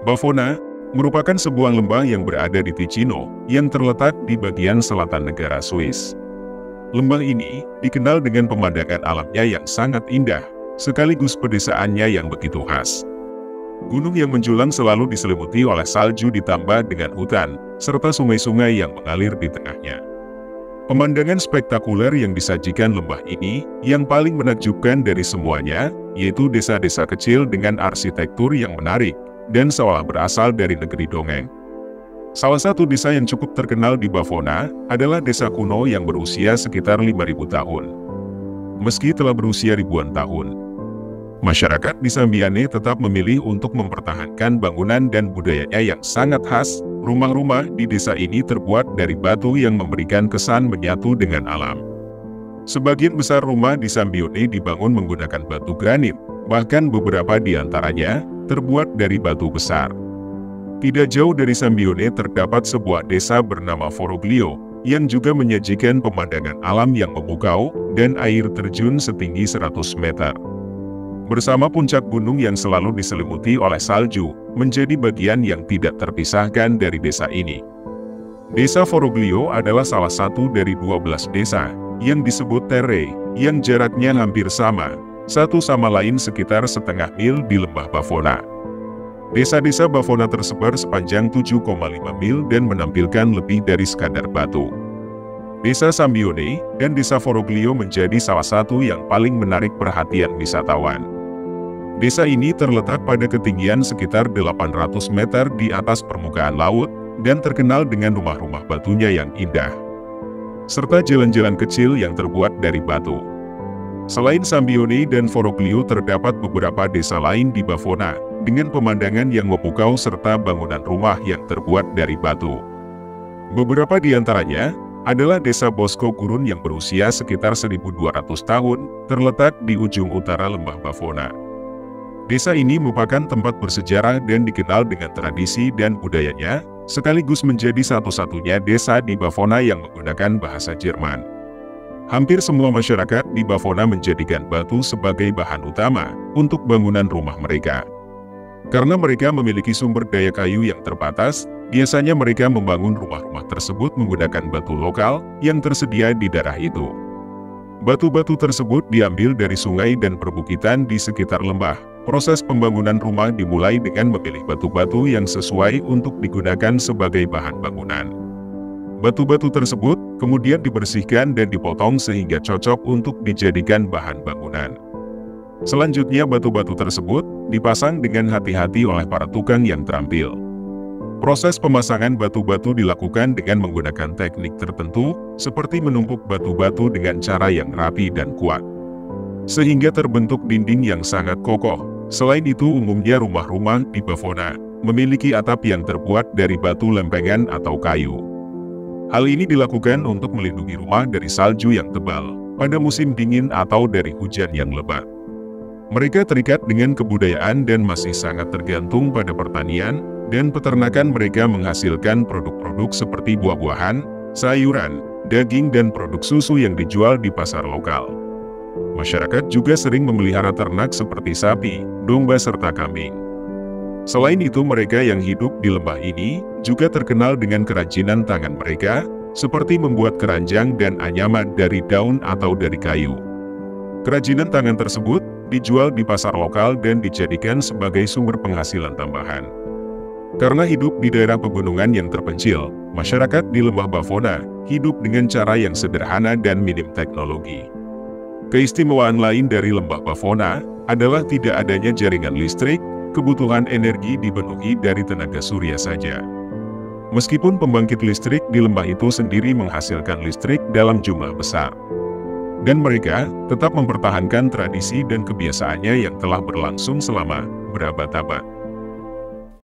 Bavona merupakan sebuah lembah yang berada di Ticino, yang terletak di bagian selatan negara Swiss. Lembah ini dikenal dengan pemandangan alamnya yang sangat indah, sekaligus pedesaannya yang begitu khas. Gunung yang menjulang selalu diselimuti oleh salju ditambah dengan hutan, serta sungai-sungai yang mengalir di tengahnya. Pemandangan spektakuler yang disajikan lembah ini, yang paling menakjubkan dari semuanya, yaitu desa-desa kecil dengan arsitektur yang menarik, dan seolah berasal dari negeri dongeng. Salah satu desa yang cukup terkenal di Bavona adalah desa kuno yang berusia sekitar 5.000 tahun. Meski telah berusia ribuan tahun, masyarakat di Sambiane tetap memilih untuk mempertahankan bangunan dan budayanya yang sangat khas. Rumah-rumah di desa ini terbuat dari batu yang memberikan kesan menyatu dengan alam. Sebagian besar rumah di Sambione dibangun menggunakan batu granit, bahkan beberapa di antaranya terbuat dari batu besar. Tidak jauh dari Sambione terdapat sebuah desa bernama Foroglio, yang juga menyajikan pemandangan alam yang memukau, dan air terjun setinggi 100 meter. Bersama puncak gunung yang selalu diselimuti oleh salju, menjadi bagian yang tidak terpisahkan dari desa ini. Desa Foroglio adalah salah satu dari 12 desa, yang disebut Terre, yang jaraknya hampir sama, satu sama lain sekitar setengah mil di lembah Bavona. Desa-desa Bavona tersebar sepanjang 7,5 mil dan menampilkan lebih dari sekadar batu. Desa Sambione dan Desa Foroglio menjadi salah satu yang paling menarik perhatian wisatawan. Desa ini terletak pada ketinggian sekitar 800 meter di atas permukaan laut, dan terkenal dengan rumah-rumah batunya yang indah, serta jalan-jalan kecil yang terbuat dari batu. Selain Sambione dan Foroglio terdapat beberapa desa lain di Bavona, dengan pemandangan yang memukau serta bangunan rumah yang terbuat dari batu. Beberapa di antaranya adalah Desa Bosco Gurun yang berusia sekitar 1.200 tahun, terletak di ujung utara lembah Bavona. Desa ini merupakan tempat bersejarah dan dikenal dengan tradisi dan budayanya, sekaligus menjadi satu-satunya desa di Bavona yang menggunakan bahasa Jerman. Hampir semua masyarakat di Bavona menjadikan batu sebagai bahan utama untuk bangunan rumah mereka. Karena mereka memiliki sumber daya kayu yang terbatas, biasanya mereka membangun rumah-rumah tersebut menggunakan batu lokal yang tersedia di daerah itu. Batu-batu tersebut diambil dari sungai dan perbukitan di sekitar lembah. Proses pembangunan rumah dimulai dengan memilih batu-batu yang sesuai untuk digunakan sebagai bahan bangunan. Batu-batu tersebut kemudian dibersihkan dan dipotong sehingga cocok untuk dijadikan bahan bangunan. Selanjutnya batu-batu tersebut dipasang dengan hati-hati oleh para tukang yang terampil. Proses pemasangan batu-batu dilakukan dengan menggunakan teknik tertentu, seperti menumpuk batu-batu dengan cara yang rapi dan kuat, sehingga terbentuk dinding yang sangat kokoh. Selain itu, umumnya rumah-rumah di Bavona memiliki atap yang terbuat dari batu lempengan atau kayu. Hal ini dilakukan untuk melindungi rumah dari salju yang tebal pada musim dingin atau dari hujan yang lebat. Mereka terikat dengan kebudayaan dan masih sangat tergantung pada pertanian dan peternakan. Mereka menghasilkan produk-produk seperti buah-buahan, sayuran, daging dan produk susu yang dijual di pasar lokal. Masyarakat juga sering memelihara ternak seperti sapi, domba serta kambing. Selain itu, mereka yang hidup di lembah ini juga terkenal dengan kerajinan tangan mereka, seperti membuat keranjang dan anyaman dari daun atau dari kayu. Kerajinan tangan tersebut dijual di pasar lokal dan dijadikan sebagai sumber penghasilan tambahan. Karena hidup di daerah pegunungan yang terpencil, masyarakat di lembah Bavona hidup dengan cara yang sederhana dan minim teknologi. Keistimewaan lain dari lembah Bavona adalah tidak adanya jaringan listrik. Kebutuhan energi dipenuhi dari tenaga surya saja. Meskipun pembangkit listrik di lembah itu sendiri menghasilkan listrik dalam jumlah besar, dan mereka tetap mempertahankan tradisi dan kebiasaannya yang telah berlangsung selama berabad-abad.